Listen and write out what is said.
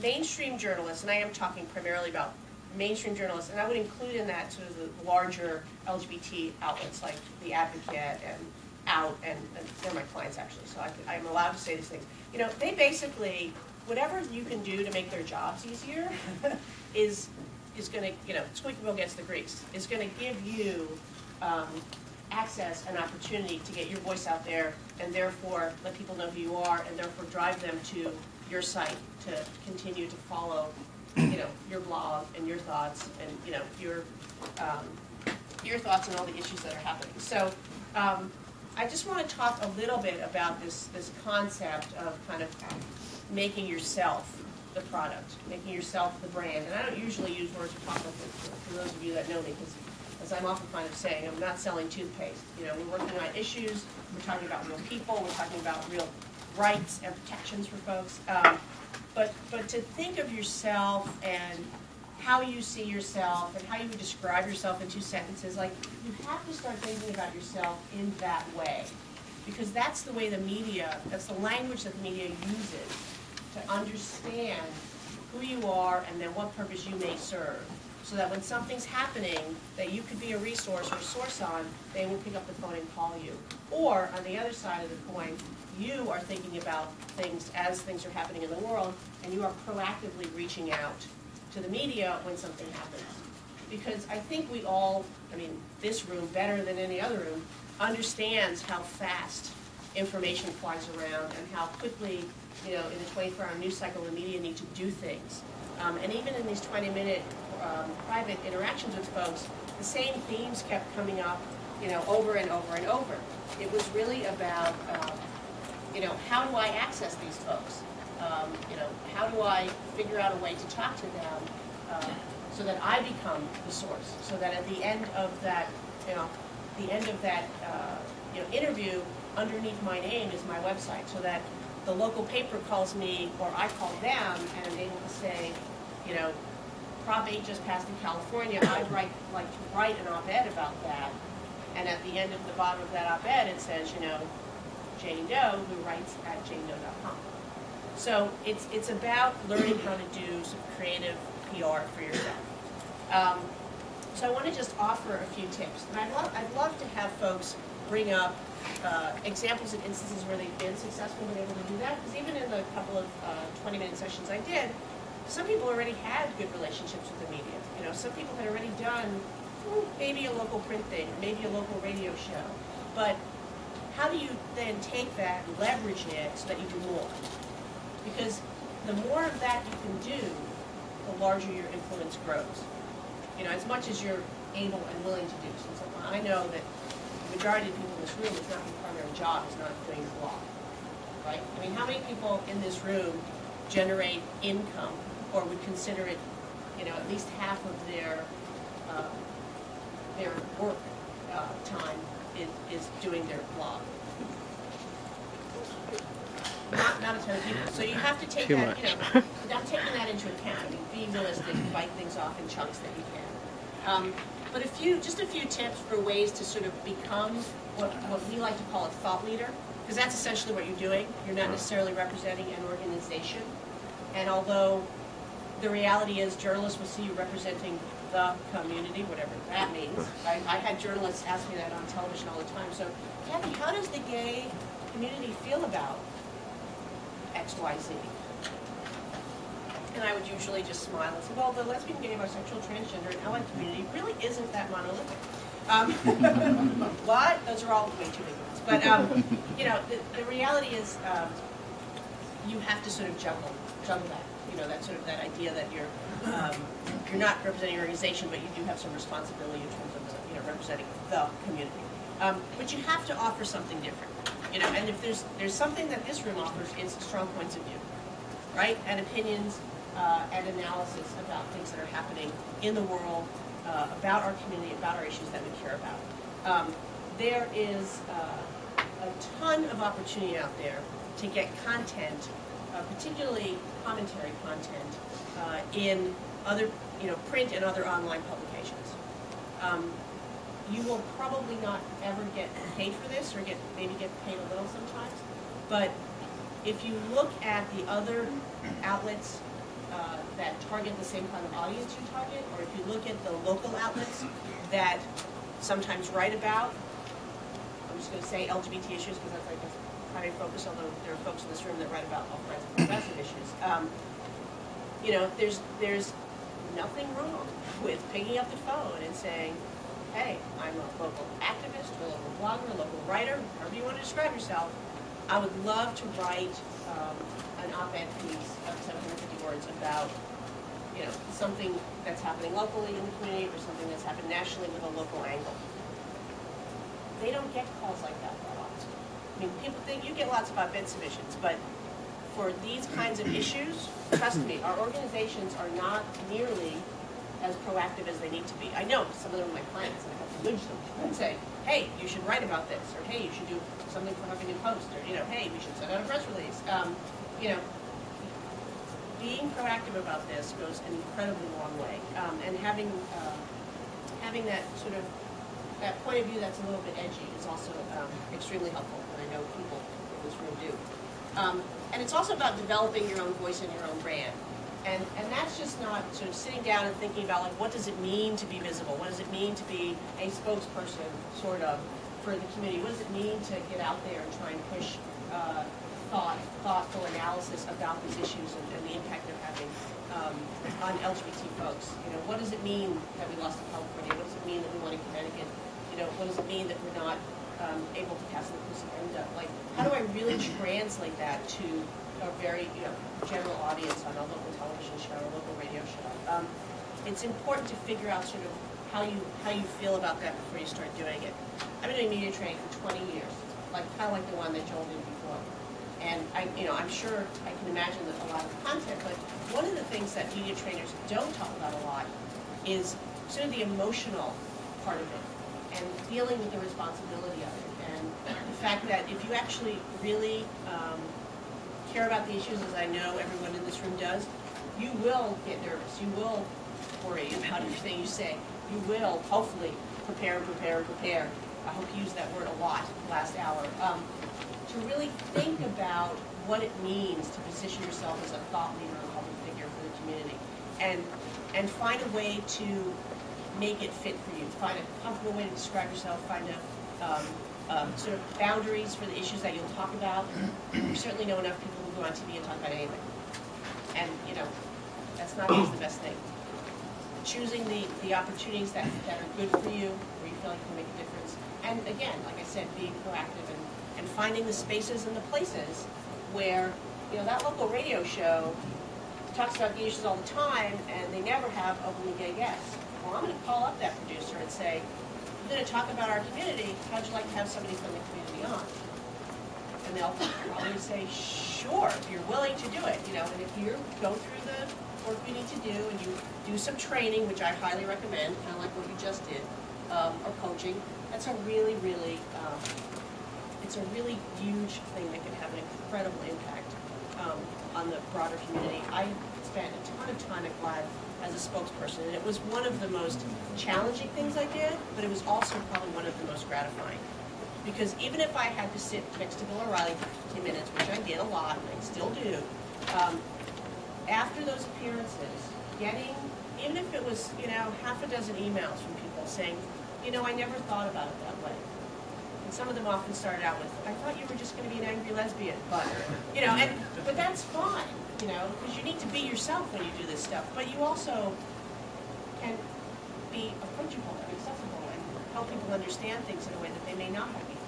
mainstream journalists, and I am talking primarily about mainstream journalists, and I would include in that sort of the larger LGBT outlets like The Advocate and Out, and they're my clients actually, so I'm allowed to say these things. You know, they basically, whatever you can do to make their jobs easier is going to, you know, squeaky wheel gets the grease, is going to give you access and opportunity to get your voice out there, and therefore let people know who you are, and therefore drive them to your site to continue to follow, you know, your blog and your thoughts, and you know, your thoughts on all the issues that are happening. So I just want to talk a little bit about this concept of kind of making yourself the product, making yourself the brand. And I don't usually use words apocalyptic for those of you that know me, because as I'm often kind of saying, I'm not selling toothpaste. You know, we're working on issues, we're talking about real people, we're talking about real rights and protections for folks. But to think of yourself and how you see yourself and how you would describe yourself in 2 sentences, like, you have to start thinking about yourself in that way. Because that's the way the media, that's the language that the media uses to understand who you are and then what purpose you may serve. So that when something's happening that you could be a resource or a source on, they will pick up the phone and call you. Or, on the other side of the coin, you are thinking about things as things are happening in the world, and you are proactively reaching out to the media when something happens. Because I think we all, I mean, this room better than any other room, understands how fast information flies around and how quickly, you know, in a 24-hour news cycle, the media need to do things. And even in these 20-minute private interactions with folks, the same themes kept coming up, you know, over and over and over. It was really about, you know, how do I access these folks? You know, how do I figure out a way to talk to them so that I become the source? So that at the end of that, you know, interview, underneath my name is my website, so that the local paper calls me or I call them and I'm able to say, you know, Prop 8 just passed in California. I'd like to write an op-ed about that, and at the end of the bottom of that op-ed it says, you know, Jane Doe, who writes at janedoe.com. So it's about learning how to do some creative PR for yourself. So I want to just offer a few tips, and I'd love to have folks bring up examples of instances where they've been successful and able to do that, because even in the couple of 20-minute sessions I did, some people already had good relationships with the media. You know, some people had already done maybe a local print thing, maybe a local radio show. But how do you then take that and leverage it so that you do more? Because the more of that you can do, the larger your influence grows. You know, as much as you're able and willing to do. So I know that the majority of people in this room, it's not their primary job, is not doing the blog, right? I mean, how many people in this room generate income or would consider it, you know, at least half of their work time is doing their blog? Not a ton of people. So you have to take that, you know, without taking that into account. I mean, be realistic, bite things off in chunks that you can. But just a few tips for ways to sort of become what we like to call a thought leader, because that's essentially what you're doing. You're not necessarily representing an organization. And although the reality is journalists will see you representing the community, whatever that means. I had journalists ask me that on television all the time. So, Cathy, how does the gay community feel about XYZ? And I would usually just smile and say, well, the lesbian, gay, bisexual, transgender, and allied community really isn't that monolithic. What? Those are all way too big ones. But, you know, the reality is you have to sort of juggle that. You know, that sort of that idea that you're not representing your organization, but you do have some responsibility in terms of, you know, representing the community. But you have to offer something different. You know, and if there's something that this room offers, it's strong points of view, right? And opinions and analysis about things that are happening in the world, about our community, about our issues that we care about. There is a ton of opportunity out there to get content, particularly commentary content, in other, you know, print and other online publications. You will probably not ever get paid for this, or maybe get paid a little sometimes. But if you look at the other outlets that target the same kind of audience you target, or if you look at the local outlets that sometimes write about, I'm just going to say LGBT issues because that's like a primary focus, although there are folks in this room that write about all kinds of progressive issues. You know, there's nothing wrong with picking up the phone and saying, hey, I'm a local activist, a local blogger, a local writer, however you want to describe yourself. I would love to write an op-ed piece of 750 words about, you know, something that's happening locally in the community or something that's happened nationally with a local angle. They don't get calls like that a lot. I mean, people think you get lots of op-ed submissions, but for these kinds of issues, trust me, our organizations are not nearly as proactive as they need to be. I know some of them are my clients, and I have to nudge them and say, hey, you should write about this, or hey, you should do something for Huffington Post, or, you know, hey, we should send out a press release. You know, being proactive about this goes an incredibly long way, and having that sort of that point of view that's a little bit edgy is also extremely helpful, and I know people in this room do. And it's also about developing your own voice and your own brand. And that's just not sort of sitting down and thinking about, like, what does it mean to be visible? What does it mean to be a spokesperson, sort of, for the community? What does it mean to get out there and try and push thoughtful analysis about these issues and the impact they're having on LGBT folks? You know, what does it mean that we lost in California? What does it mean that we won in Connecticut? You know, what does it mean that we're not able to pass an inclusive agenda? Like, how do I really translate that to a very, you know, general audience on a local television show or local radio show? It's important to figure out sort of how you feel about that before you start doing it. I've been doing media training for 20 years, like kind of like the one that Joel did before. And I'm sure I can imagine that a lot of the content, but one of the things that media trainers don't talk about a lot is sort of the emotional part of it and dealing with the responsibility of it, and the fact that if you actually really care about the issues, as I know everyone in this room does, you will get nervous. You will worry about everything you say. You will, hopefully, prepare. I hope you used that word a lot last hour. To really think about what it means to position yourself as a thought leader and public figure for the community, and find a way to make it fit for you. Find a comfortable way to describe yourself. Find sort of boundaries for the issues that you'll talk about. You certainly know enough people who go on TV and talk about anything. And, you know, that's not always the best thing. Choosing the opportunities that are good for you, where you feel like you can make a difference. And again, like I said, being proactive and finding the spaces and the places where, you know, that local radio show talks about gay issues all the time, and they never have openly gay guests. Well, I'm going to call up that producer and say, we're going to talk about our community. How'd you like to have somebody from the community on? And they'll probably say, sure, if you're willing to do it. You know, and if you go through the work you need to do and you do some training, which I highly recommend, kind of like what you just did, or coaching, that's a really, really, it's a really huge thing that can have an incredible impact on the broader community. I spent a ton of time at GLAAD as a spokesperson, and it was one of the most challenging things I did, but it was also probably one of the most gratifying. Because even if I had to sit next to Bill O'Reilly for 15 minutes, which I did a lot, and I still do, after those appearances, getting, even if it was, you know, half a dozen emails from people saying, you know, I never thought about it that way. And some of them often started out with, I thought you were just going to be an angry lesbian, but, you know, but that's fine, you know, because you need to be yourself when you do this stuff, but you also can be approachable and accessible and help people understand things in a way that they may not have before.